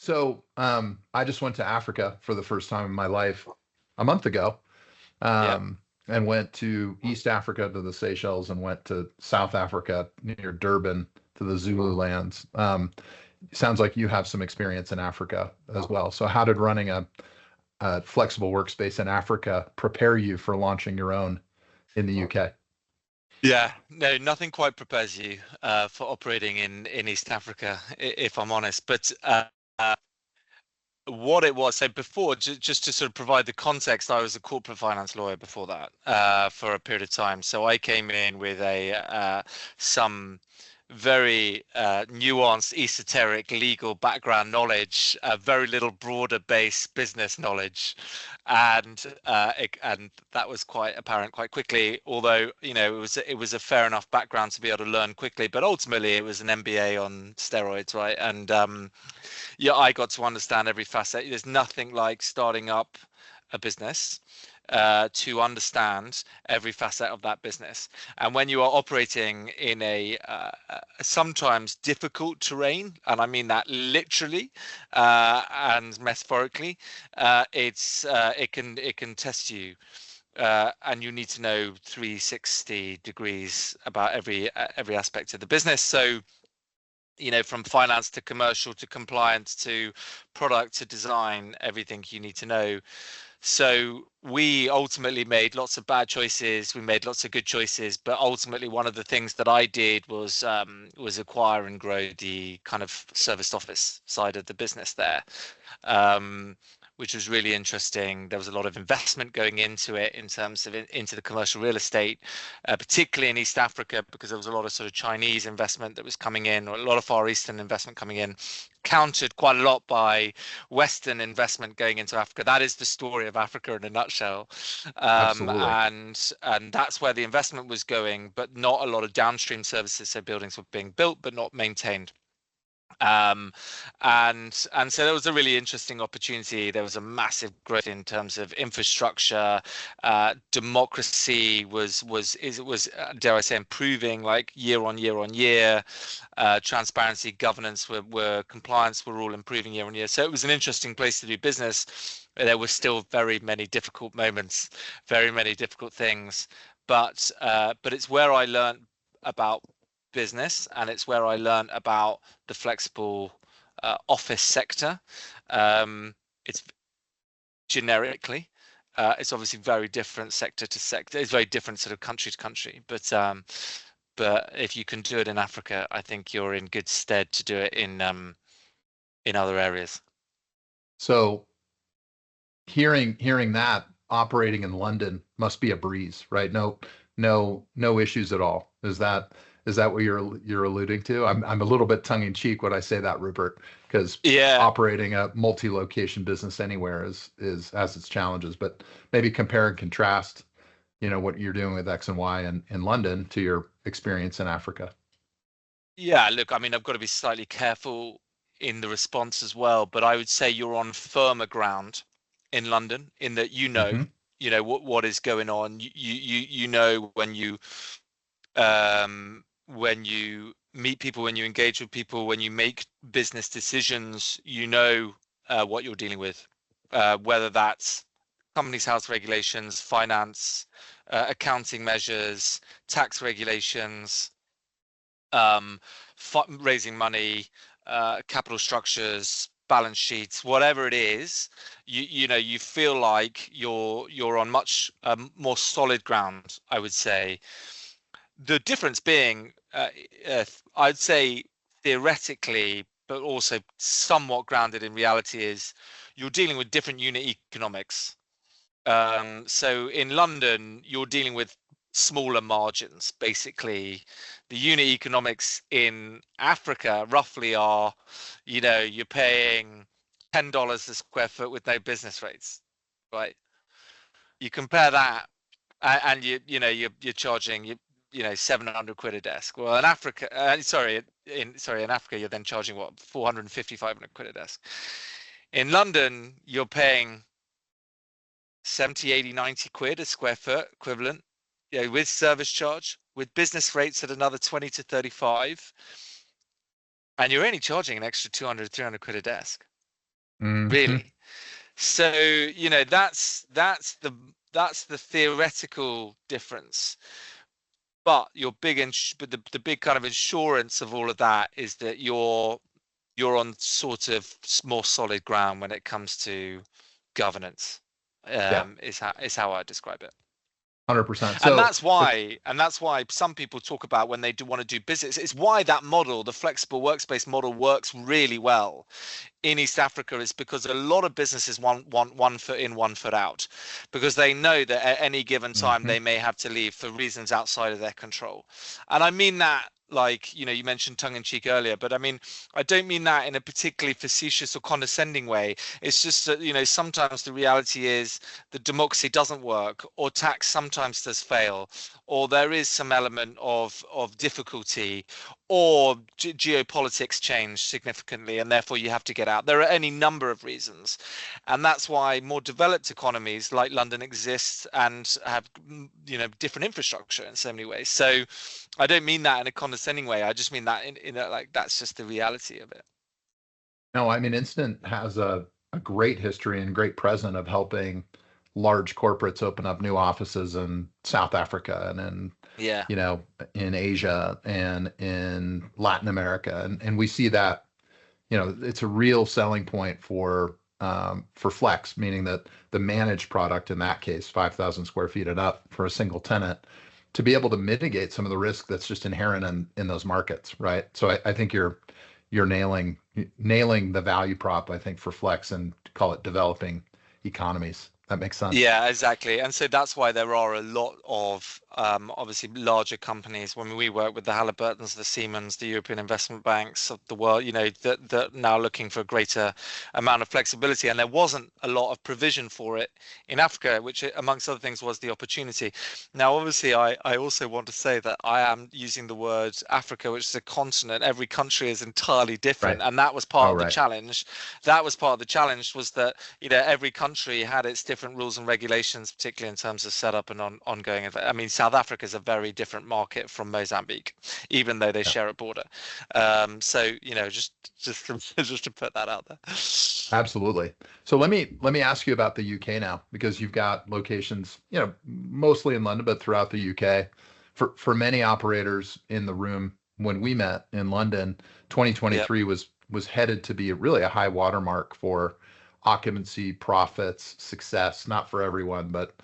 So I just went to Africa for the first time in my life a month ago, Yeah. and went to East Africa to the Seychelles and went to South Africa near Durban to the Zulu lands. Sounds like you have some experience in Africa as well. So how did running a flexible workspace in Africa prepare you for launching your own in the UK? Yeah, no, nothing quite prepares you for operating in East Africa, if I'm honest. But what it was, so before, just to sort of provide the context, I was a corporate finance lawyer before that for a period of time. So I came in with a some very nuanced, esoteric legal background knowledge, very little broader base business knowledge, and that was quite apparent quite quickly. Although it was a fair enough background to be able to learn quickly, but ultimately it was an MBA on steroids, right? And yeah, I got to understand every facet. There's nothing like starting up a business to understand every facet of that business. And when you are operating in a sometimes difficult terrain, and I mean that literally and metaphorically, it can test you. And you need to know 360 degrees about every aspect of the business. So from finance to commercial to compliance to product to design, everything you need to know. So we ultimately made lots of bad choices. We made lots of good choices, but ultimately one of the things that I did was acquire and grow the kind of serviced office side of the business there. Which was really interesting. There was a lot of investment going into it in terms of into the commercial real estate, particularly in East Africa, because there was a lot of sort of Chinese investment that was coming in, or a lot of Far Eastern investment coming in, countered quite a lot by Western investment going into Africa. That is the story of Africa in a nutshell, Absolutely. and that's where the investment was going, but not a lot of downstream services. So buildings were being built but not maintained. um and so there was a really interesting opportunity. There was a massive growth in terms of infrastructure. Democracy was dare I say, improving, like year on year on year. Transparency, governance, were compliance were all improving year on year. So it was an interesting place to do business. There were still very many difficult moments, very many difficult things, but it's where I learned about business, and it's where I learned about the flexible office sector. It's generically, it's obviously very different sector to sector. It's very different sort of country to country. But if you can do it in Africa, I think you're in good stead to do it in other areas. So hearing that operating in London must be a breeze, right? No issues at all. Is that what you're alluding to? I'm a little bit tongue in cheek when I say that, Rupert, because Yeah. operating a multi-location business anywhere is has its challenges, but maybe compare and contrast, what you're doing with X and Y in London to your experience in Africa. Yeah, look, I mean, I've got to be slightly careful in the response as well, but I would say you're on firmer ground in London, in that Hmm. what is going on. You know when you meet people, when you engage with people, when you make business decisions, what you're dealing with, whether that's companies house regulations, finance, accounting measures, tax regulations, um, raising money, capital structures, balance sheets, whatever it is. You feel like you're on much more solid ground, I would say. The difference being, I'd say theoretically, but also somewhat grounded in reality, is you're dealing with different unit economics. So in London, you're dealing with smaller margins. Basically, the unit economics in Africa roughly are, you're paying $10 a square foot with no business rates, right? You compare that, and you're charging 700 quid a desk. Well, in Africa, in Africa, you're then charging what, 450, 500 quid a desk. In London, you're paying 70, 80, 90 quid a square foot equivalent, with service charge, with business rates at another 20 to 35, and you're only charging an extra 200, 300 quid a desk. Hmm. really. So, that's the theoretical difference. But but the big kind of insurance of all of that is that you're on sort of more solid ground when it comes to governance. Yeah, Is how I describe it. 100%. And So, that's why some people talk about when they do want to do business. It's why that model, the flexible workspace model, works really well in East Africa, is because a lot of businesses want one foot in, one foot out, because they know that at any given time mhm. they may have to leave for reasons outside of their control. And I mean that, like, you mentioned tongue in cheek earlier, but I mean, I don't mean that in a particularly facetious or condescending way. It's just that, sometimes the reality is that democracy doesn't work, or tax sometimes does fail, or there is some element of difficulty, or geopolitics change significantly, and therefore you have to get out. There are any number of reasons, and that's why more developed economies like London exist and have different infrastructure in so many ways. So I don't mean that in a condescending way. I just mean that in a, like, that's just the reality of it. No, I mean, Instant has a great history and great present of helping large corporates open up new offices in South Africa and Yeah. you know, in Asia and in Latin America. And we see that, it's a real selling point for Flex, meaning that the managed product in that case, 5,000 square feet and up for a single tenant, to be able to mitigate some of the risk that's just inherent in those markets, right? So I think you're nailing the value prop, I think, for Flex and call it developing economies. That makes sense. Yeah, exactly. And so that's why there are a lot of obviously larger companies. When we work with the Halliburtons, the Siemens, the European investment banks of the world, that now looking for a greater amount of flexibility. And there wasn't a lot of provision for it in Africa, which, amongst other things, was the opportunity. Now, obviously, I also want to say that I am using the word Africa, which is a continent. Every country is entirely Right. different. And that was Oh, part of the right. challenge. That was part of the challenge, was that every country had its different rules and regulations, particularly in terms of setup and ongoing. I mean, South Africa is a very different market from Mozambique, even though they Yeah, share a border. So just to put that out there. absolutely. So let me ask you about the UK now, because you've got locations, mostly in London, but throughout the UK. For many operators in the room when we met in London, Yeah. 2023 was headed to be really a high watermark for occupancy, profits, success. Not for everyone, but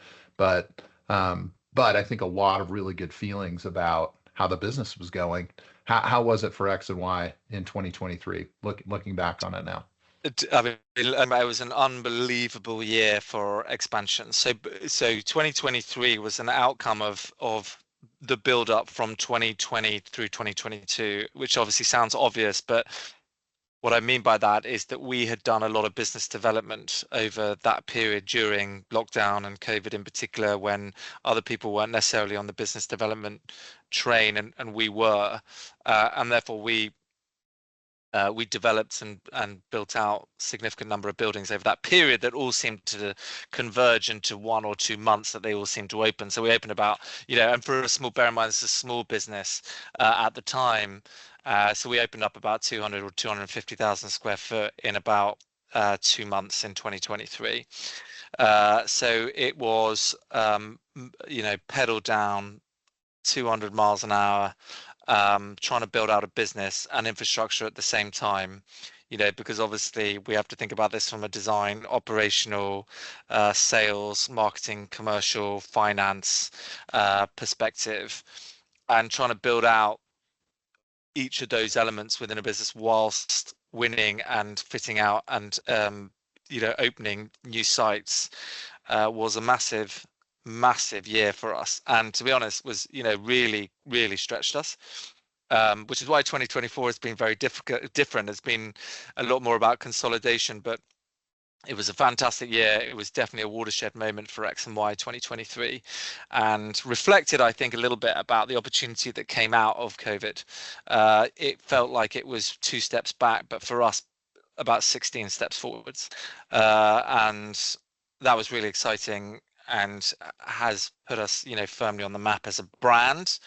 I think a lot of really good feelings about how the business was going. How was it for X and Y in 2023? Looking back on it now. I mean, it was an unbelievable year for expansion. So 2023 was an outcome of the build up from 2020 through 2022, which obviously sounds obvious, but what I mean by that is that we had done a lot of business development over that period during lockdown and COVID in particular, when other people weren't necessarily on the business development train, and we were, and therefore we developed and built out significant number of buildings over that period that all seemed to converge into 1 or 2 months that they all seemed to open. So we opened about, and for a small, bear in mind, it's a small business at the time. So we opened up about 200 or 250,000 square foot in about 2 months in 2023. So it was, pedal down 200 miles an hour, trying to build out a business and infrastructure at the same time, because obviously we have to think about this from a design, operational, sales, marketing, commercial, finance perspective, and trying to build out each of those elements within a business whilst winning and fitting out and opening new sites was a massive year for us, and to be honest was really stretched us, which is why 2024 has been very different. It's been a lot more about consolidation, but it was a fantastic year. It was definitely a watershed moment for X and Y 2023, and reflected, I think, a little bit about the opportunity that came out of COVID. It felt like it was 2 steps back, but for us, about 16 steps forwards, and that was really exciting. has put us, firmly on the map as a brand,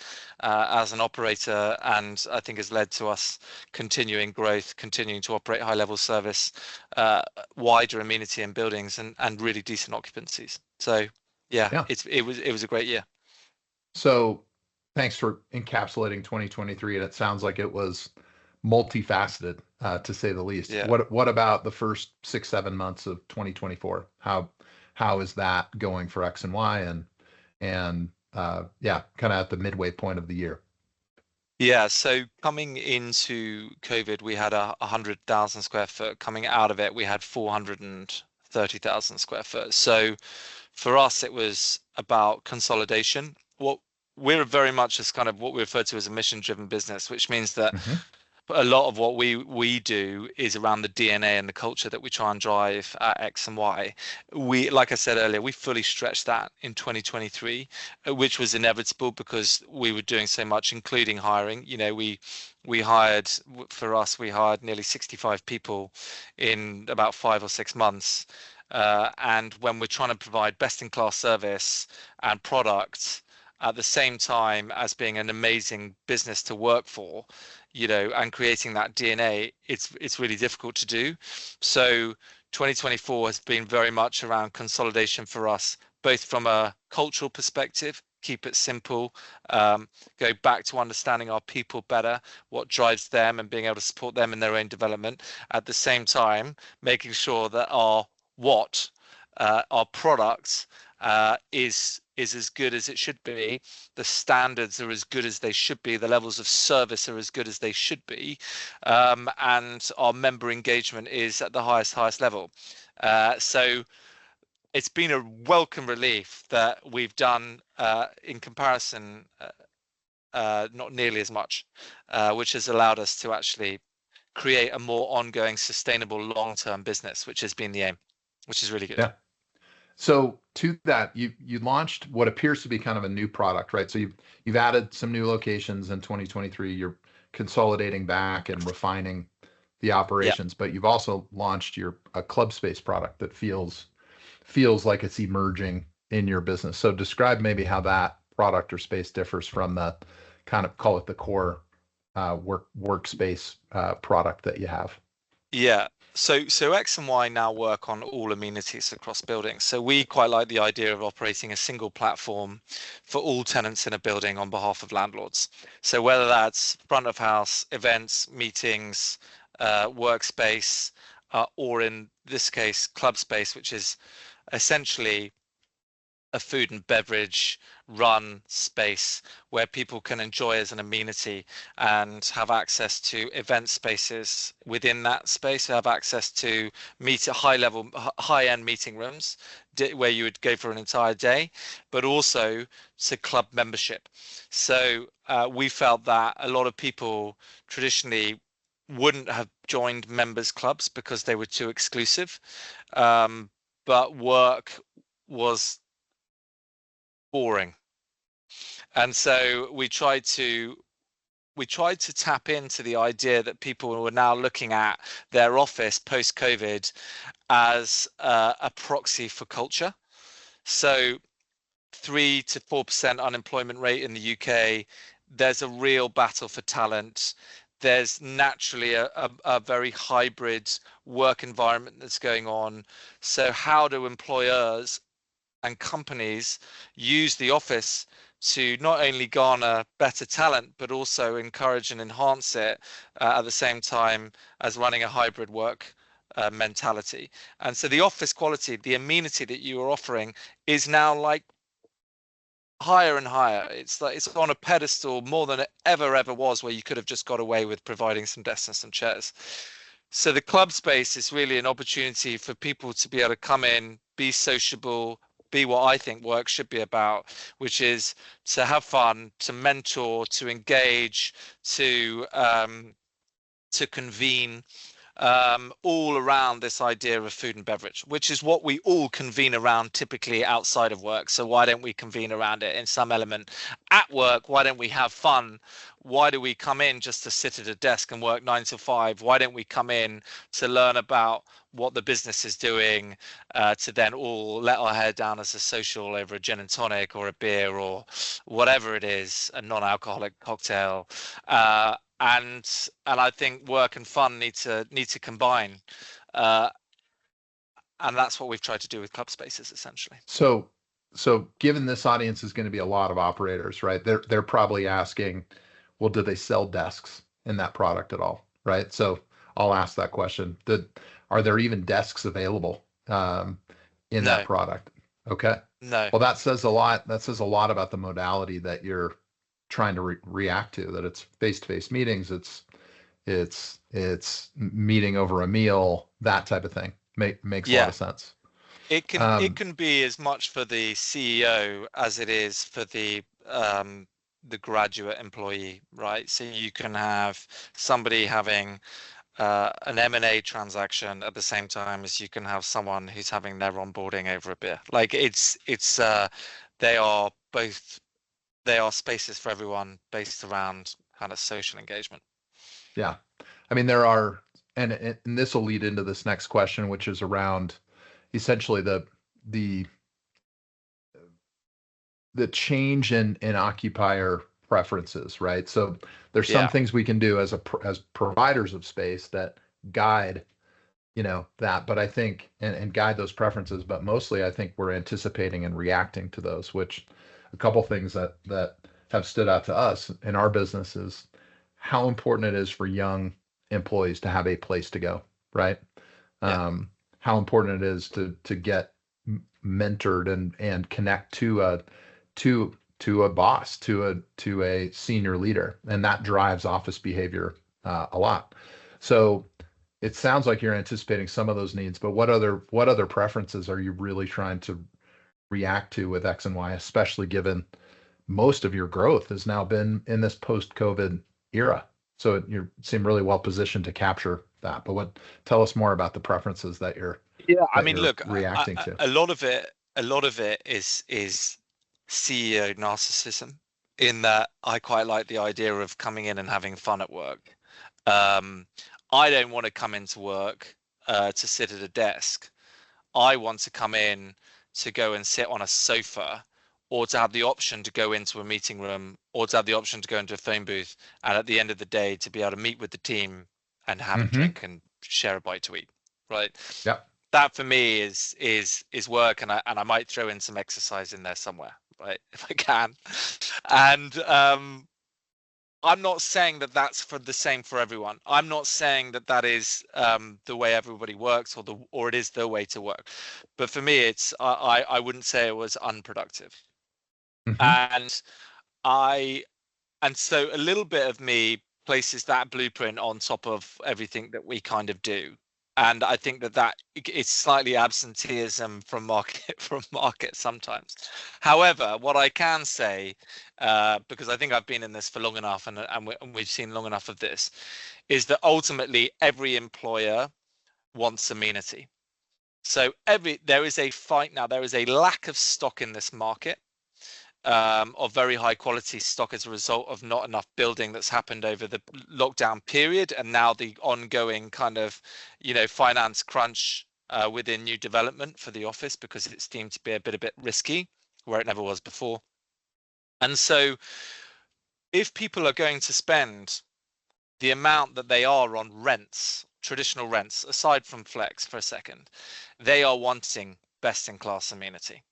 as an operator, and I think has led to us continuing growth, continuing to operate high level service, wider amenity in buildings, and really decent occupancies. So yeah, it was a great year. So thanks for encapsulating 2023, and it sounds like it was multifaceted, to say the least. Yeah. What about the first 6-7 months of 2024? How is that going for X and Y, and yeah, kind of at the midway point of the year? Yeah, so coming into COVID, we had 100,000 square foot. Coming out of it, we had 430,000 square foot. So for us, it was about consolidation. What we're very much as kind of what we refer to as a mission-driven business, which means that a lot of what we do is around the DNA and the culture that we try and drive at X and Y. We, like I said earlier, we fully stretched that in 2023, which was inevitable because we were doing so much, including hiring. We hired, for us, we hired nearly 65 people in about 5 or 6 months. And when we're trying to provide best-in-class service and products at the same time as being an amazing business to work for, and creating that DNA, it's really difficult to do. So 2024 has been very much around consolidation for us, both from a cultural perspective, keep it simple, go back to understanding our people better, what drives them, and being able to support them in their own development. At the same time, making sure that our products is as good as it should be, the standards are as good as they should be, the levels of service are as good as they should be, and our member engagement is at the highest level. So it's been a welcome relief that we've done, in comparison, not nearly as much, which has allowed us to actually create a more ongoing, sustainable, long-term business, which has been the aim, which is really good. Yeah. So to that, you launched what appears to be kind of a new product, right? So you've added some new locations in 2023. You're consolidating back and refining the operations, but you've also launched a club space product that feels like it's emerging in your business. So describe maybe how that product or space differs from the kind of, call it the core workspace product that you have. Yeah. So X and Y now work on all amenities across buildings. So we quite like the idea of operating a single platform for all tenants in a building on behalf of landlords. So whether that's front of house, events, meetings, workspace, or in this case, club space, which is essentially a food and beverage run space where people can enjoy as an amenity and have access to event spaces within that space, have access to high-end meeting rooms where you would go for an entire day, but also to club membership. So we felt that a lot of people traditionally wouldn't have joined members clubs because they were too exclusive, but work was boring. And so we tried to tap into the idea that people were now looking at their office post-COVID as a proxy for culture. So 3 to 4% unemployment rate in the UK. There's a real battle for talent. There's naturally a very hybrid work environment that's going on. So how do employers and companies use the office to not only garner better talent, but also encourage and enhance it at the same time as running a hybrid work mentality? And so the office quality, the amenity that you are offering is now like higher and higher. It's like it's on a pedestal more than it ever was, where you could have just got away with providing some desks and some chairs. So the club space is really an opportunity for people to be able to come in, be sociable, be what I think work should be about, which is to have fun, to mentor, to engage, to convene, all around this idea of food and beverage, which is what we all convene around typically outside of work. So why don't we convene around it in some element at work? Why don't we have fun? Why do we come in just to sit at a desk and work 9 to 5? Why don't we come in to learn about what the business is doing, to then all let our hair down as a social over a gin and tonic or a beer or whatever it is, a non-alcoholic cocktail. And I think work and fun need to combine, and that's what we've tried to do with Club Spaces, essentially. So given this audience is going to be a lot of operators, right? They're probably asking, well, do they sell desks in that product at all, right? So I'll ask that question. Are there even desks available in that product? Okay. No. Well, that says a lot. That says a lot about the modality that you're trying to react to. That it's face-to-face meetings. It's meeting over a meal. That type of thing makes a lot of sense. It can be as much for the CEO as it is for the graduate employee, right? So you can have somebody having an M&A transaction at the same time as you can have someone who's having their onboarding over a beer. Like they are spaces for everyone based around kind of social engagement. Yeah. I mean, there are, and this will lead into this next question, which is around essentially the change in occupier preferences, right? So there's some things we can do as providers of space that guide, that, but I think, and guide those preferences, but mostly I think we're anticipating and reacting to those, which a couple things that have stood out to us in our business is how important it is for young employees to have a place to go, right? How important it is to get mentored and connect to a boss, to a senior leader, and that drives office behavior a lot. So it sounds like you're anticipating some of those needs, but what other preferences are you really trying to react to with X and Y, especially given most of your growth has now been in this post-COVID era? So you seem really well positioned to capture that. But tell us more about the preferences that you're reacting to. A lot of it is CEO narcissism, in that I quite like the idea of coming in and having fun at work. I don't want to come into work to sit at a desk. I want to come in to go and sit on a sofa, or to have the option to go into a meeting room, or to have the option to go into a phone booth, and at the end of the day to be able to meet with the team and have a drink and share a bite to eat, right? Yeah. That for me is work, and I might throw in some exercise in there somewhere, right, if I can. And I'm not saying that that's for the same for everyone. I'm not saying that is the way everybody works, or it is the way to work. But for me, it's I wouldn't say it was unproductive. And so a little bit of me places that blueprint on top of everything that we kind of do. And I think that it's slightly absenteeism from market sometimes. However, what I can say, because I think I've been in this for long enough, and we've seen long enough of this, is that ultimately every employer wants amenity. So there is a fight now. There is a lack of stock in this market, of very high quality stock, as a result of not enough building that's happened over the lockdown period, and now the ongoing kind of finance crunch within new development for the office, because it's deemed to be a bit risky where it never was before. And so if people are going to spend the amount that they are on rents, traditional rents, aside from flex for a second, they are wanting best in class amenity.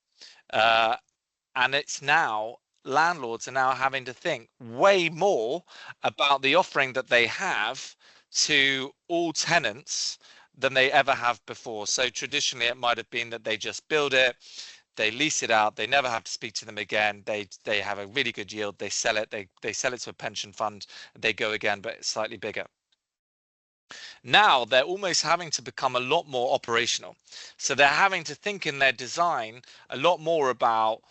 And it's now, landlords are now having to think way more about the offering that they have to all tenants than they ever have before. So traditionally, it might have been that they just build it, they lease it out, they never have to speak to them again. They have a really good yield, they sell it, they sell it to a pension fund, they go again, but it's slightly bigger. Now they're almost having to become a lot more operational. So they're having to think in their design a lot more about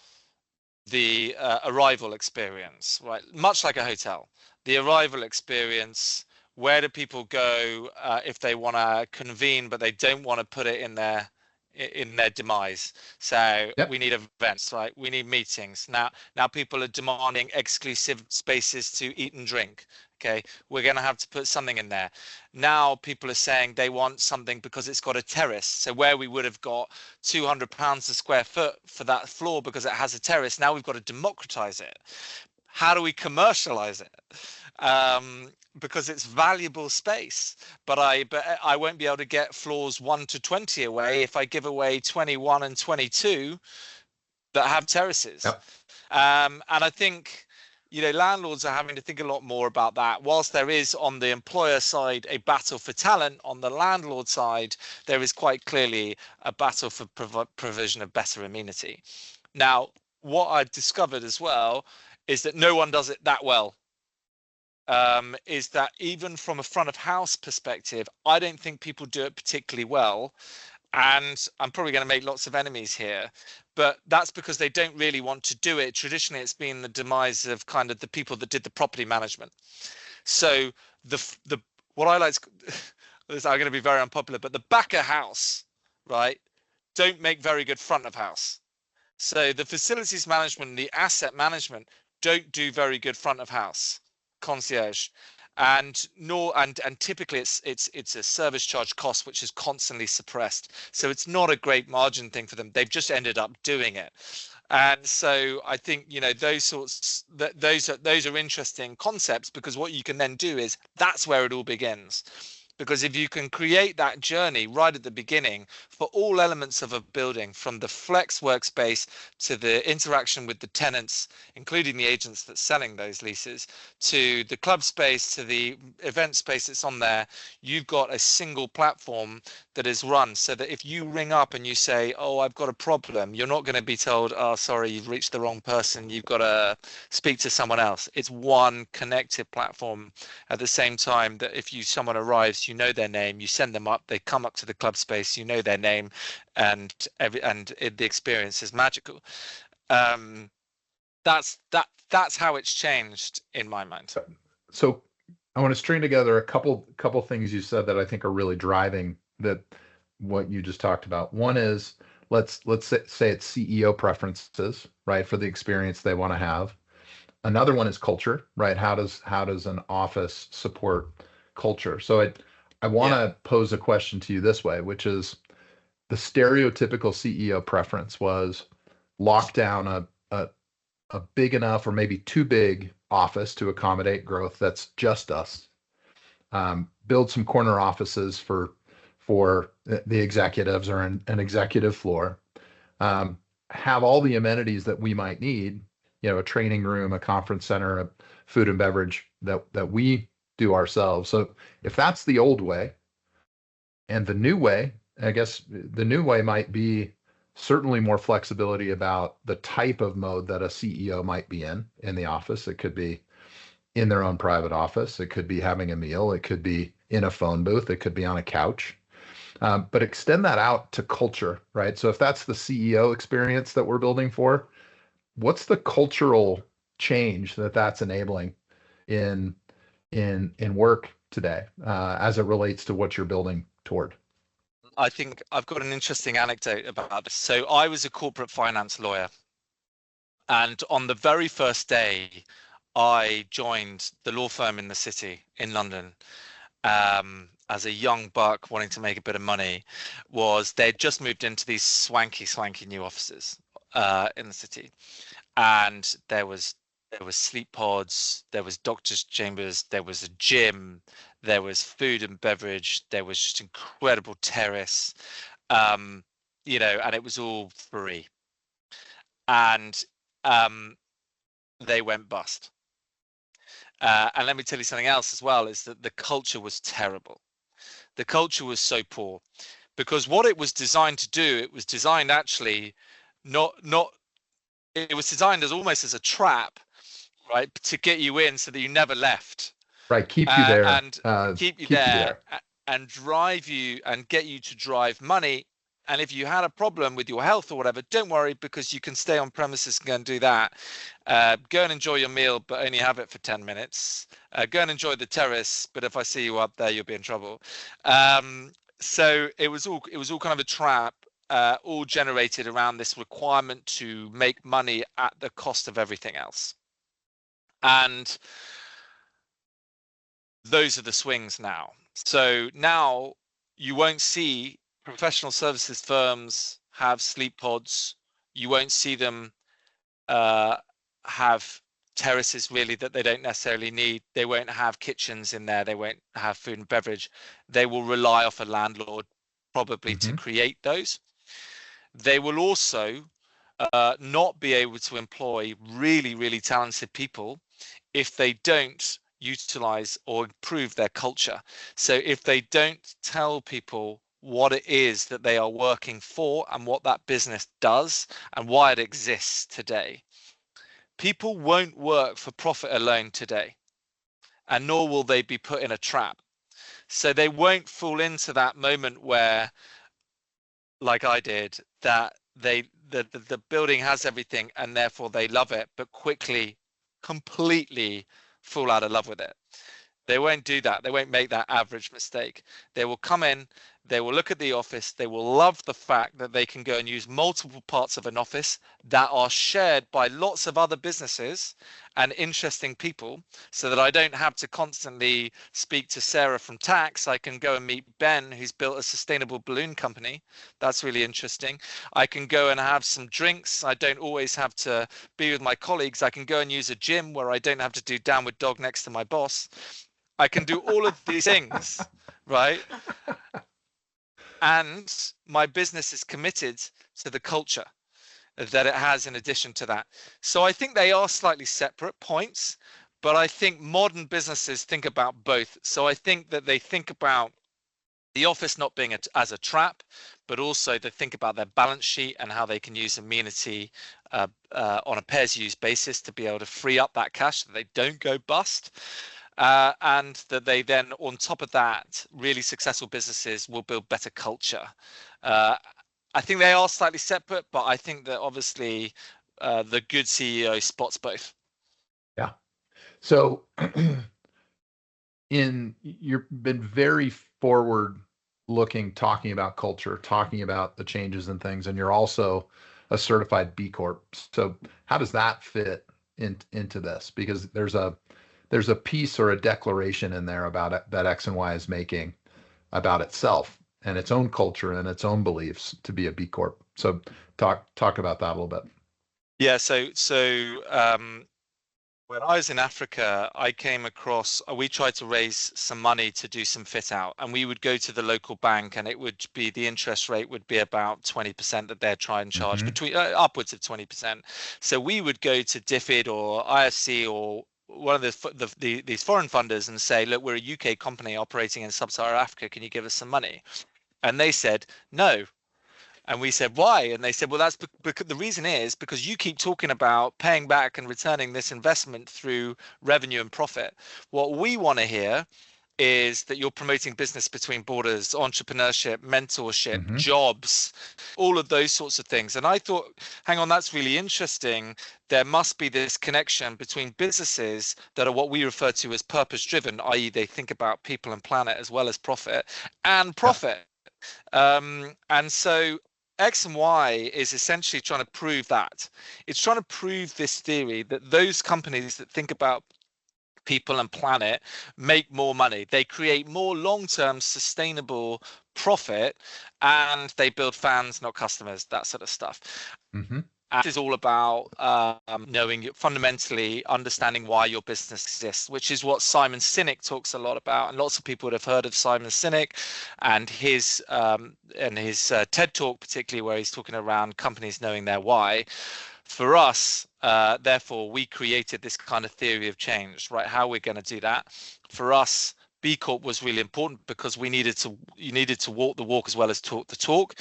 the arrival experience, right? Much like a hotel, the arrival experience, Where do people go if they want to convene, but they don't want to put it in their demise? So Yep. we need events, right? We need meetings. Now people are demanding exclusive spaces to eat and drink. Okay, we're going to have to put something in there. Now people are saying they want something because it's got a terrace. So where we would have got £200 a square foot for that floor because it has a terrace, now we've got to democratize it. How do we commercialize it? Because it's valuable space, but I won't be able to get floors 1 to 20 away if I give away 21 and 22 that have terraces. Yep. And I think, landlords are having to think a lot more about that. Whilst there is on the employer side a battle for talent, on the landlord side, there is quite clearly a battle for provision of better amenity. Now, what I've discovered as well is that no one does it that well. Is that even from a front of house perspective, I don't think people do it particularly well. And I'm probably going to make lots of enemies here, but that's because they don't really want to do it. Traditionally, it's been the demise of kind of the people that did the property management. So what I like, this I'm going to be very unpopular, but the back of house, right, don't make very good front of house. So the facilities management and the asset management don't do very good front of house concierge, and typically it's a service charge cost which is constantly suppressed, so it's not a great margin thing for them. They've just ended up doing it. And so I think those are interesting concepts, because what you can then do is that's where it all begins. Because if you can create that journey right at the beginning for all elements of a building, from the flex workspace to the interaction with the tenants, including the agents that's selling those leases, to the club space, to the event space that's on there, you've got a single platform that is run, so that if you ring up and you say, oh, I've got a problem, you're not going to be told, oh, sorry, you've reached the wrong person, you've got to speak to someone else. It's one connected platform. At the same time that if someone arrives, you know their name, you send them up, they come up to the club space, you know their name, and the experience is magical. That's how it's changed in my mind. So I want to string together a couple things you said that I think are really driving what you just talked about. One is let's say it's CEO preferences, right, for the experience they want to have. Another one is culture, right? How does an office support culture? So I want to pose a question to you this way, which is the stereotypical CEO preference was lock down a big enough or maybe too big office to accommodate growth that's just us. Build some corner offices for the executives or an executive floor. Have all the amenities that we might need, a training room, a conference center, a food and beverage that we do ourselves. So if that's the old way, and the new way, I guess the new way might be certainly more flexibility about the type of mode that a CEO might be in the office. It could be in their own private office. It could be having a meal. It could be in a phone booth. It could be on a couch. But extend that out to culture, right? So if that's the CEO experience that we're building for, what's the cultural change that's enabling in work today as it relates to what you're building toward? I think I've got an interesting anecdote about this. So I was a corporate finance lawyer, and on the very first day I joined the law firm in the city in London, as a young buck wanting to make a bit of money, they'd just moved into these swanky new offices in the city, and there was sleep pods, there was doctor's chambers, there was a gym, there was food and beverage, there was just incredible terrace, and it was all free. And they went bust. And let me tell you something else as well, is that the culture was terrible. The culture was so poor, because what it was designed to do, it was designed actually it was designed as almost as a trap, right, to get you in so that you never left. Right, keep you there and keep you there and drive you and get you to drive money And if you had a problem with your health or whatever, don't worry, because you can stay on premises and go and do that. Go and enjoy your meal, but only have it for 10 minutes. Go and enjoy the terrace, but if I see you up there, you'll be in trouble. So it was all kind of a trap, all generated around this requirement to make money at the cost of everything else. And those are the swings now. So now you won't see professional services firms have sleep pods. You won't see them have terraces really that they don't necessarily need. They won't have kitchens in there. They won't have food and beverage. They will rely off a landlord probably to create those. They will also not be able to employ really, really talented people if they don't utilize or improve their culture. So if they don't tell people what it is that they are working for and what that business does and why it exists today, people won't work for profit alone today, and nor will they be put in a trap. So they won't fall into that moment where, like I did, that the building has everything and therefore they love it, but quickly completely fall out of love with it. They won't do that. They won't make that average mistake. They will come in, they will look at the office, they will love the fact that they can go and use multiple parts of an office that are shared by lots of other businesses and interesting people, so that I don't have to constantly speak to Sarah from tax. I can go and meet Ben, who's built a sustainable balloon company. That's really interesting. I can go and have some drinks. I don't always have to be with my colleagues. I can go and use a gym where I don't have to do downward dog next to my boss. I can do all of these things, right? And my business is committed to the culture that it has in addition to that. So I think they are slightly separate points, but I think modern businesses think about both. So I think that they think about the office not being as a trap, but also they think about their balance sheet and how they can use amenity on a pay-as-you-use basis to be able to free up that cash so they don't go bust. And that they then, on top of that, really successful businesses will build better culture. I think they are slightly separate, but I think that obviously the good CEO spots both. Yeah. So you've been very forward looking, talking about culture, talking about the changes and things, and you're also a certified B Corp. So how does that fit into this? Because there's a piece or a declaration in there about it that X+Y is making about itself and its own culture and its own beliefs to be a B Corp. So talk about that a little bit. Yeah. So when I was in Africa, I came across, we tried to raise some money to do some fit out, and we would go to the local bank, and it would be, the interest rate would be about 20% that they'd try and charge, between upwards of 20%. So we would go to DFID or IFC or one of these foreign funders and say, look, we're a UK company operating in sub-Saharan Africa. Can you give us some money? And they said, no. And we said, why? And they said, well, that's because the reason is because you keep talking about paying back and returning this investment through revenue and profit. What we want to hear is that you're promoting business between borders, entrepreneurship, mentorship, jobs, all of those sorts of things. And I thought, hang on, that's really interesting. There must be this connection between businesses that are what we refer to as purpose driven, i.e. they think about people and planet as well as profit, and profit. And so X+Y is essentially trying to prove that. It's trying to prove this theory that those companies that think about people and planet make more money. They create more long-term sustainable profit, and they build fans, not customers, that sort of stuff. And it is all about knowing, fundamentally understanding why your business exists, which is what Simon Sinek talks a lot about. And lots of people would have heard of Simon Sinek and his TED talk, particularly where he's talking around companies knowing their why. For us, therefore, we created this kind of theory of change, right? How we're going to do that. For us, B Corp was really important because you needed to walk the walk as well as talk the talk.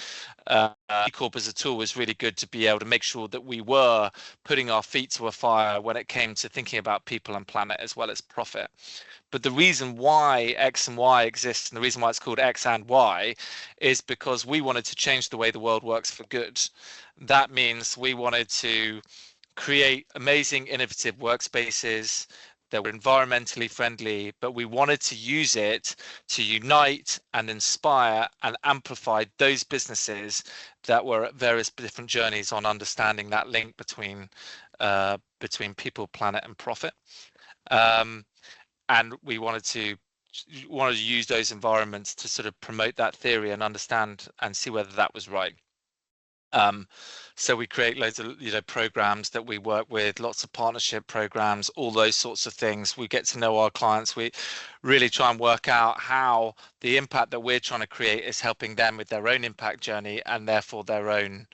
B Corp as a tool was really good to be able to make sure that we were putting our feet to a fire when it came to thinking about people and planet as well as profit. But the reason why X and Y exists, and the reason why it's called X and Y, is because we wanted to change the way the world works for good. That means we wanted to create amazing, innovative workspaces that were environmentally friendly, but we wanted to use it to unite and inspire and amplify those businesses that were at various different journeys on understanding that link between people, planet, and profit. And we wanted to use those environments to sort of promote that theory and understand and see whether that was right. So we create loads of programs that we work with, lots of partnership programs, all those sorts of things. We get to know our clients. We really try and work out how the impact that we're trying to create is helping them with their own impact journey and therefore their own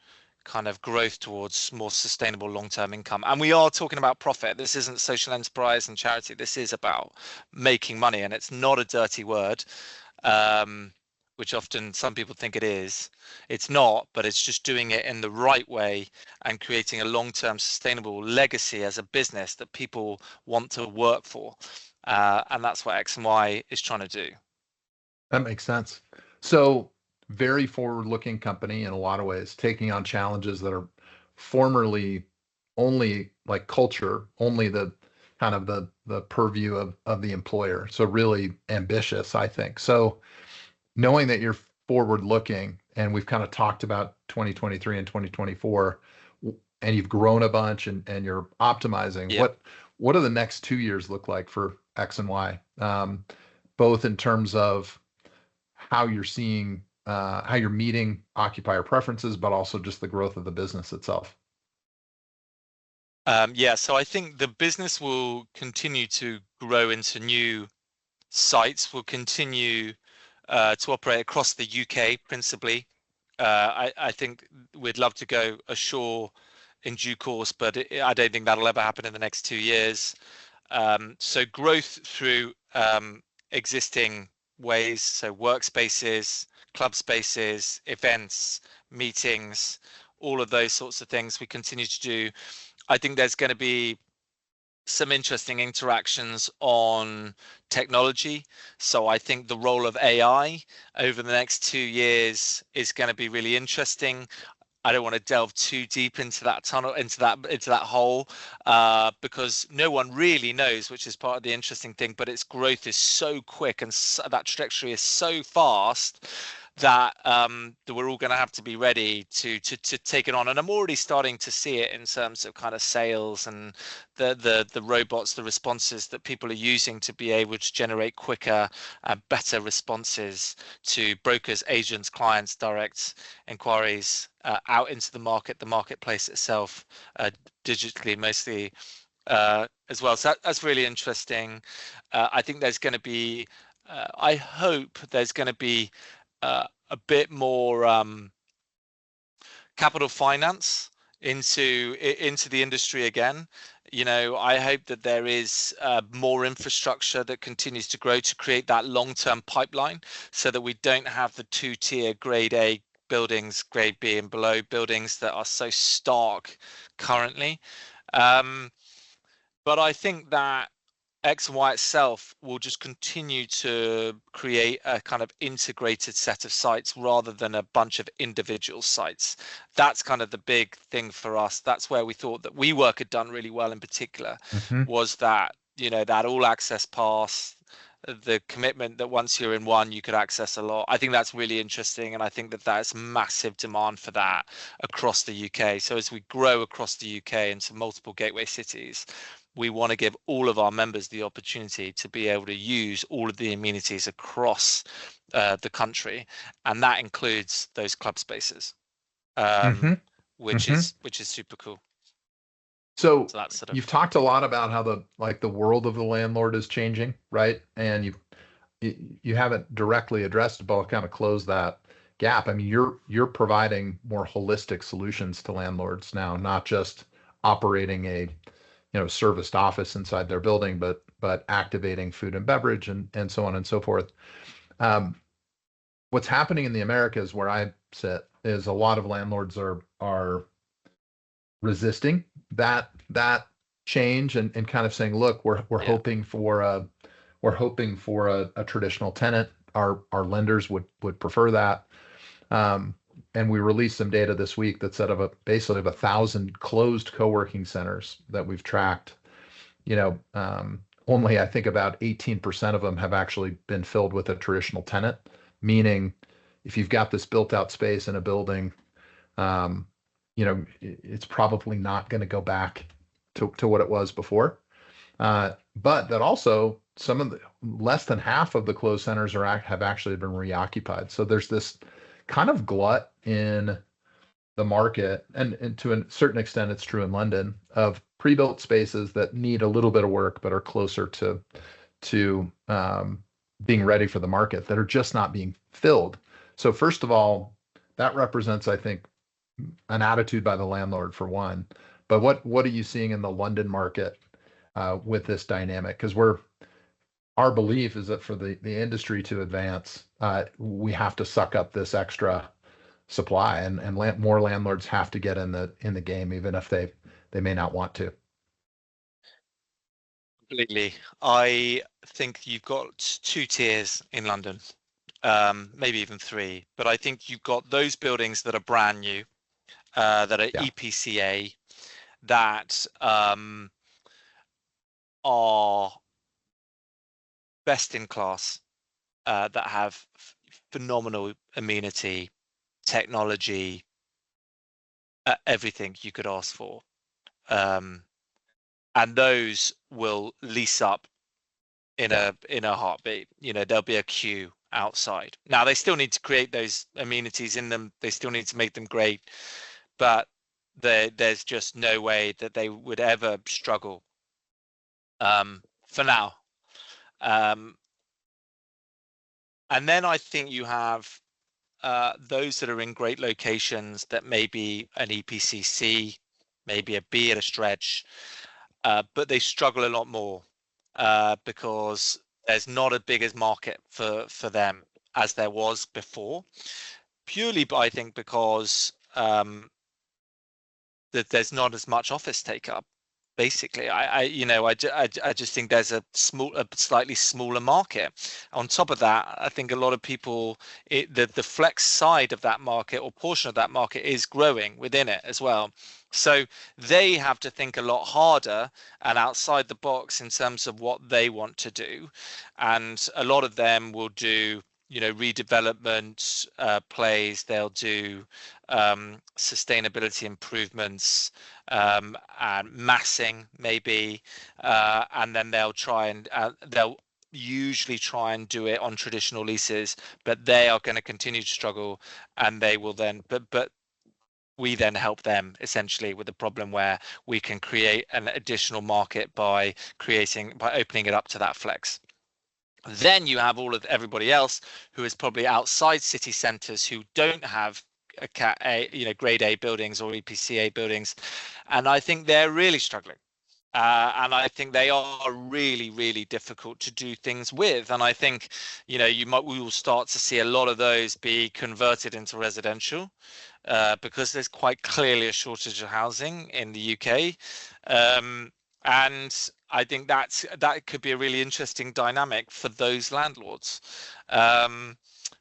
kind of growth towards more sustainable long-term income. And we are talking about profit. This isn't social enterprise and charity. This is about making money, and it's not a dirty word. Which often some people think it is. It's not, but it's just doing it in the right way and creating a long-term sustainable legacy as a business that people want to work for. And that's what X and Y is trying to do. That makes sense. So very forward-looking company in a lot of ways, taking on challenges that are formerly only like culture, only the kind of the purview of the employer. So really ambitious, I think. So knowing that you're forward looking, and we've kind of talked about 2023 and 2024, and you've grown a bunch and you're optimizing, Yep. what do the next 2 years look like for X and Y? Both in terms of how you're seeing, how you're meeting occupier preferences, but also just the growth of the business itself. So I think the business will continue to grow into new sites, will continue to operate across the UK principally. I think we'd love to go ashore in due course, but I don't think that'll ever happen in the next 2 years. So growth through existing ways, so workspaces, club spaces, events, meetings, all of those sorts of things we continue to do. I think there's going to be some interesting interactions on technology. So I think the role of AI over the next 2 years is going to be really interesting. I don't want to delve too deep into that tunnel, into that hole, because no one really knows, which is part of the interesting thing. But its growth is so quick, and that trajectory is so fast that we're all going to have to be ready to take it on. And I'm already starting to see it in terms of kind of sales and the robots, the responses that people are using to be able to generate quicker and better responses to brokers, agents, clients, direct inquiries out into the marketplace itself, digitally mostly as well. So that's really interesting. I think there's going to be, I hope there's going to be a bit more capital finance into the industry again. I hope that there is more infrastructure that continues to grow to create that long-term pipeline, so that we don't have the two-tier grade A buildings, grade B and below buildings that are so stark currently. But I think that X and Y itself will just continue to create a kind of integrated set of sites rather than a bunch of individual sites. That's kind of the big thing for us. That's where we thought that WeWork had done really well in particular, was that, that all access pass, the commitment that once you're in one, you could access a lot. I think that's really interesting. And I think that there's massive demand for that across the UK. So as we grow across the UK into multiple gateway cities, we want to give all of our members the opportunity to be able to use all of the amenities across the country, and that includes those club spaces, which is super cool. So that's you've talked a lot about how the world of the landlord is changing, right? And you haven't directly addressed, but I'll kind of close that gap. I mean, you're providing more holistic solutions to landlords now, not just operating a serviced office inside their building, but but activating food and beverage and so on and so forth. What's happening in the Americas where I sit is a lot of landlords are resisting that change and kind of saying, look, we're hoping for a traditional tenant. Our lenders would prefer that. And we released some data this week that said basically of 1,000 closed co-working centers that we've tracked, only I think about 18% of them have actually been filled with a traditional tenant, meaning if you've got this built out space in a building, it's probably not going to go back to what it was before. But that also some of the less than half of the closed centers have actually been reoccupied. So there's this kind of glut in the market, and to a certain extent, it's true in London, of pre-built spaces that need a little bit of work but are closer to being ready for the market that are just not being filled. So first of all, that represents, I think, an attitude by the landlord for one. But what are you seeing in the London market with this dynamic? Because our belief is that for the industry to advance, we have to suck up this extra supply, and more landlords have to get in the game, even if they may not want to. Completely. I think you've got two tiers in London, maybe even three. But I think you've got those buildings that are brand new, that are EPCA, that are best in class, that have phenomenal amenity, technology, everything you could ask for. And those will lease up in a heartbeat. There'll be a queue outside. Now they still need to create those amenities in them. They still need to make them great, but there's just no way that they would ever struggle for now. And then I think you have those that are in great locations that may be an EPCC, maybe a B at a stretch, but they struggle a lot more because there's not as big as market for them as there was before, purely, I think, because that there's not as much office take up. Basically, I just think there's a slightly smaller market. On top of that, I think a lot of people, the flex side of that market or portion of that market is growing within it as well. So they have to think a lot harder and outside the box in terms of what they want to do. And a lot of them will do, redevelopment plays. They'll do sustainability improvements and massing maybe, and then they'll usually try and do it on traditional leases, but they are going to continue to struggle, and they will then but we then help them essentially with the problem where we can create an additional market by opening it up to that flex. Then you have everybody else who is probably outside city centres who don't have grade A buildings or EPCA buildings, and I think they're really struggling. And I think they are really, really difficult to do things with. And I think, we will start to see a lot of those be converted into residential because there's quite clearly a shortage of housing in the UK. And I think that could be a really interesting dynamic for those landlords.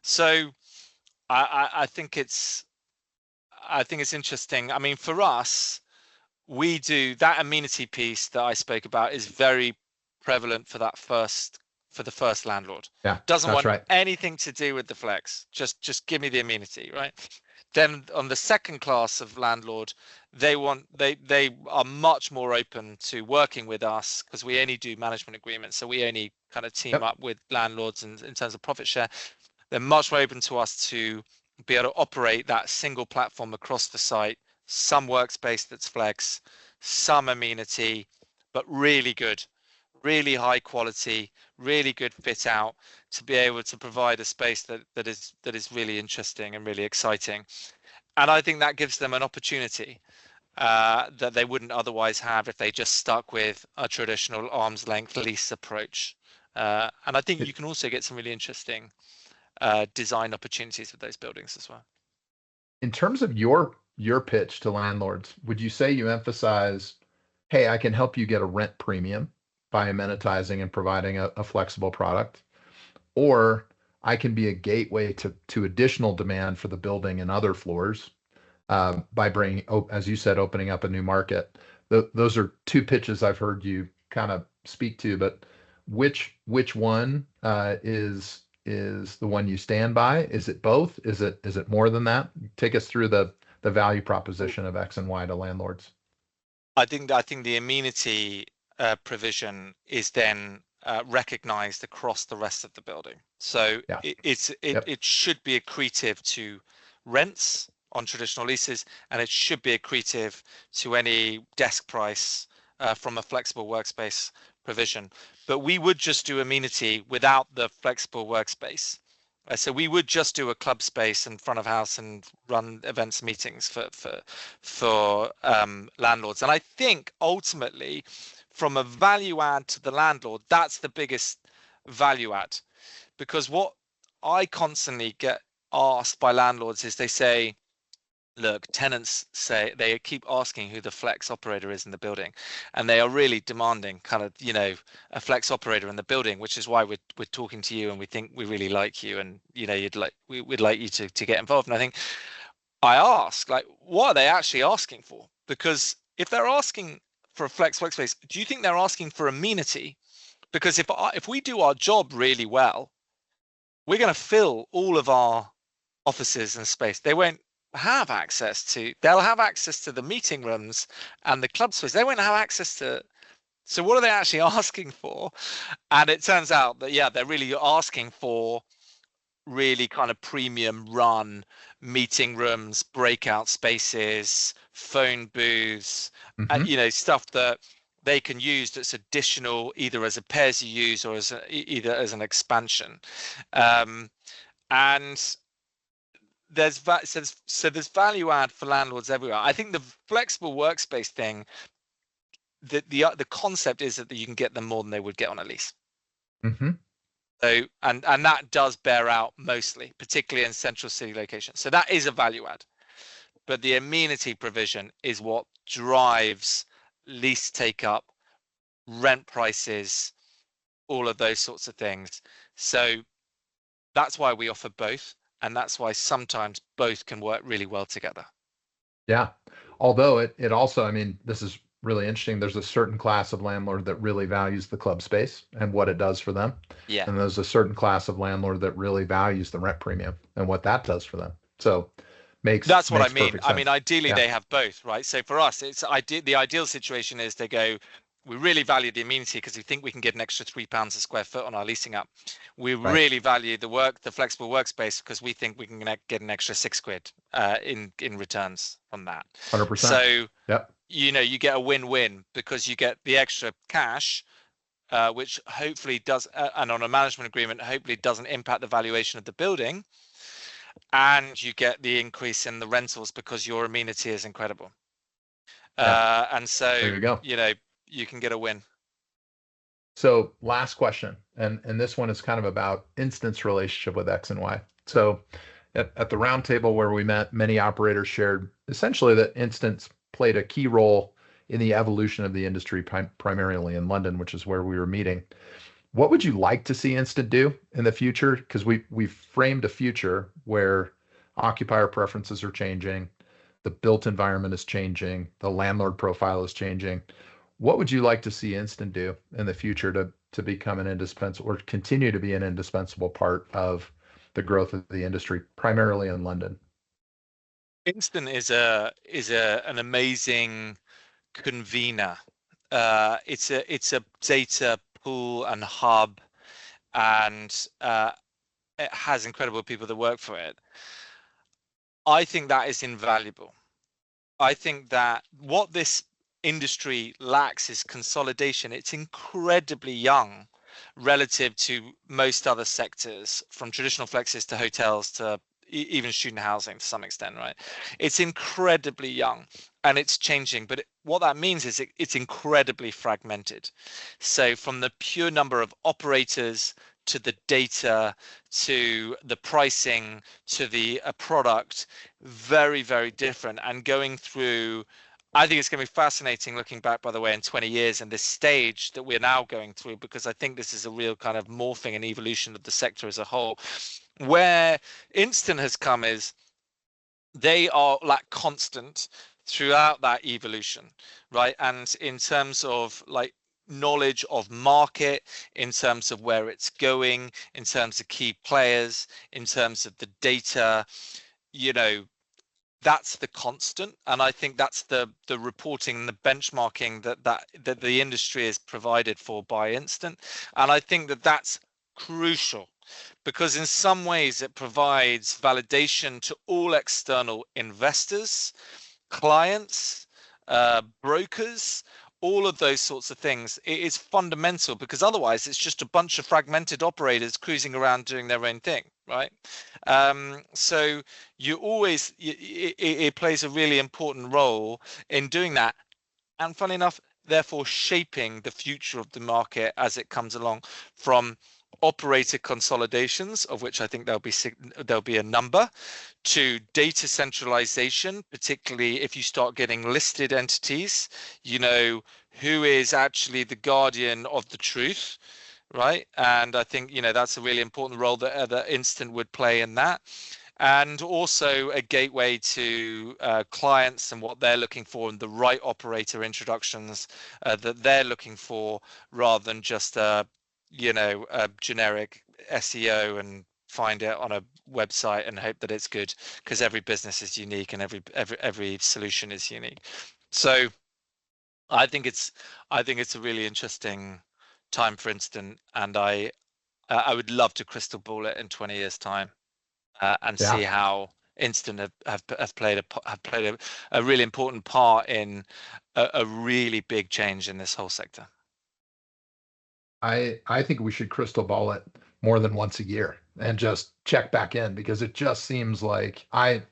So I think it's interesting. I mean, for us, we do that amenity piece that I spoke about is very prevalent for the first landlord. Yeah, doesn't want right. anything to do with the flex. Just give me the amenity, right? Then on the second class of landlord, they are much more open to working with us because we only do management agreements. So we only kind of team up with landlords in terms of profit share. They're much more open to us to be able to operate that single platform across the site, some workspace that's flex, some amenity, but really good, really high quality, really good fit out to be able to provide a space that is really interesting and really exciting. And I think that gives them an opportunity. that they wouldn't otherwise have if they just stuck with a traditional arm's length lease approach. And I think you can also get some really interesting design opportunities with those buildings as well. In terms of your pitch to landlords, would you say you emphasize, hey, I can help you get a rent premium by amenitizing and providing a flexible product, or I can be a gateway to additional demand for the building and other floors by bringing, as you said, opening up a new market? Those are two pitches I've heard you kind of speak to, but which one is the one you stand by? Is it both? Is it more than that? Take us through the value proposition of X and Y to landlords. I think the amenity provision is then recognized across the rest of the building. So Yeah. it should be accretive to rents on traditional leases, and it should be accretive to any desk price from a flexible workspace provision. But we would just do amenity without the flexible workspace. So we would just do a club space and front of house and run events, meetings for landlords. And I think ultimately, from a value add to the landlord, that's the biggest value add. Because what I constantly get asked by landlords is they say, look, tenants say, they keep asking who the flex operator is in the building, and they are really demanding kind of, a flex operator in the building, which is why we're talking to you, and we think we really like you, and we'd like you to get involved. And I think I ask, like, what are they actually asking for? Because if they're asking for a flex workspace, do you think they're asking for amenity? Because if we do our job really well, we're going to fill all of our offices and space. They won't have access to, they'll have access to the meeting rooms and the club space. They won't have access to, so what are they actually asking for? And it turns out that, yeah, they're really asking for really kind of premium run meeting rooms, breakout spaces, phone booths, stuff that they can use that's additional, either as a pay-as-you-use or either as an expansion. And there's value add for landlords everywhere. I think the flexible workspace thing, the concept is that you can get them more than they would get on a lease. Mm-hmm. So and that does bear out mostly, particularly in central city locations. So that is a value add, but the amenity provision is what drives lease take up, rent prices, all of those sorts of things. So that's why we offer both. And that's why sometimes both can work really well together. Yeah. Although it also, I mean, this is really interesting. There's a certain class of landlord that really values the club space and what it does for them. Yeah. And there's a certain class of landlord that really values the rent premium and what that does for them. So that's what I mean. Sense. I mean, ideally they have both, right? So for us, the ideal situation is they go, we really value the amenity because we think we can get an extra £3 a square foot on our leasing up. We really value the flexible workspace because we think we can get an extra £6 in returns from that. 100%. So yep. You get a win-win because you get the extra cash, which hopefully does, and on a management agreement, hopefully doesn't impact the valuation of the building, and you get the increase in the rentals because your amenity is incredible. And so there you go. You can get a win. So last question, and this one is kind of about Instant's relationship with X and Y. So at the roundtable where we met, many operators shared essentially that Instant's played a key role in the evolution of the industry, primarily in London, which is where we were meeting. What would you like to see Instant do in the future? Because we've framed a future where occupier preferences are changing, the built environment is changing, the landlord profile is changing. What would you like to see Instant do in the future to become an indispensable, or continue to be an indispensable part of the growth of the industry, primarily in London? Instant is an amazing convener. It's a data pool and hub, and it has incredible people that work for it. I think that is invaluable. I think that what this industry lacks is consolidation. It's incredibly young relative to most other sectors, from traditional flexes to hotels to even student housing to some extent, right? It's incredibly young. and it's changing. But what that means is it's incredibly fragmented. So from the pure number of operators to the data to the pricing to the product, very, very different. And going through, I think it's going to be fascinating looking back, by the way, in 20 years and this stage that we're now going through, because I think this is a real kind of morphing and evolution of the sector as a whole. Where Instant has come is they are like constant throughout that evolution, right? And in terms of like knowledge of market, in terms of where it's going, in terms of key players, in terms of the data, you know, that's the constant. And I think that's the reporting and the benchmarking that the industry is provided for by Instant. And I think that that's crucial, because in some ways it provides validation to all external investors, clients, brokers, all of those sorts of things. It is fundamental, because otherwise it's just a bunch of fragmented operators cruising around doing their own thing, right? So you always, it plays a really important role in doing that. And funny enough, therefore shaping the future of the market as it comes along, from operator consolidations, of which I think there'll be a number, to data centralization, particularly if you start getting listed entities, you know, who is actually the guardian of the truth, right? And I think, you know, that's a really important role that Instant would play in that. And also a gateway to clients and what they're looking for, and the right operator introductions that they're looking for, rather than just you know, a generic SEO and find it on a website and hope that it's good, because every business is unique and every solution is unique. So I think it's a really interesting time for Instant, and I would love to crystal ball it in 20 years time and see how Instant have played a really important part in a really big change in this whole sector. I think we should crystal ball it more than once a year and just check back in, because it just seems like I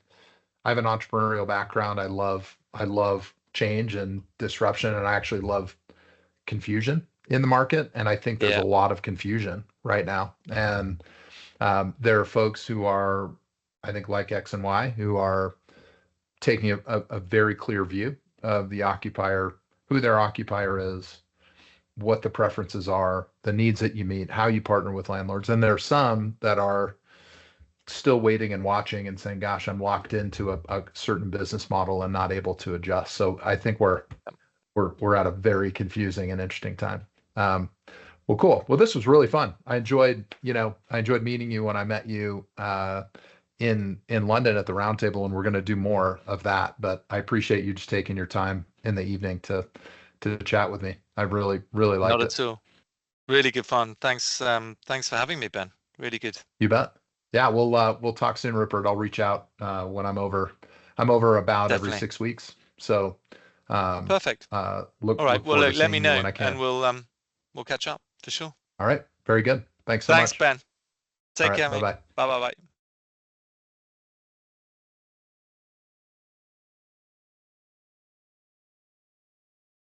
have an entrepreneurial background. I love change and disruption, and I actually love confusion in the market. And I think there's a lot of confusion right now. And there are folks who are, I think, like X and Y, who are taking a very clear view of the occupier, who their occupier is, what the preferences are, the needs that you meet, how you partner with landlords. And there are some that are still waiting and watching and saying, gosh, I'm locked into a certain business model and not able to adjust. So I think we're at a very confusing and interesting time. Well, cool. Well, this was really fun. I enjoyed meeting you when I met you in London at the roundtable, and we're going to do more of that. But I appreciate you just taking your time in the evening to chat with me. I really liked it. Not at all. Really good fun. Thanks for having me, Ben. Really good. You bet. Yeah, we'll talk soon, Rupert. I'll reach out when I'm over. I'm over about every 6 weeks. So perfect. All right. Well, let me know, and we'll catch up for sure. All right. Very good. Thanks so much. Thanks, Ben. Take care, mate. Bye-bye. Bye.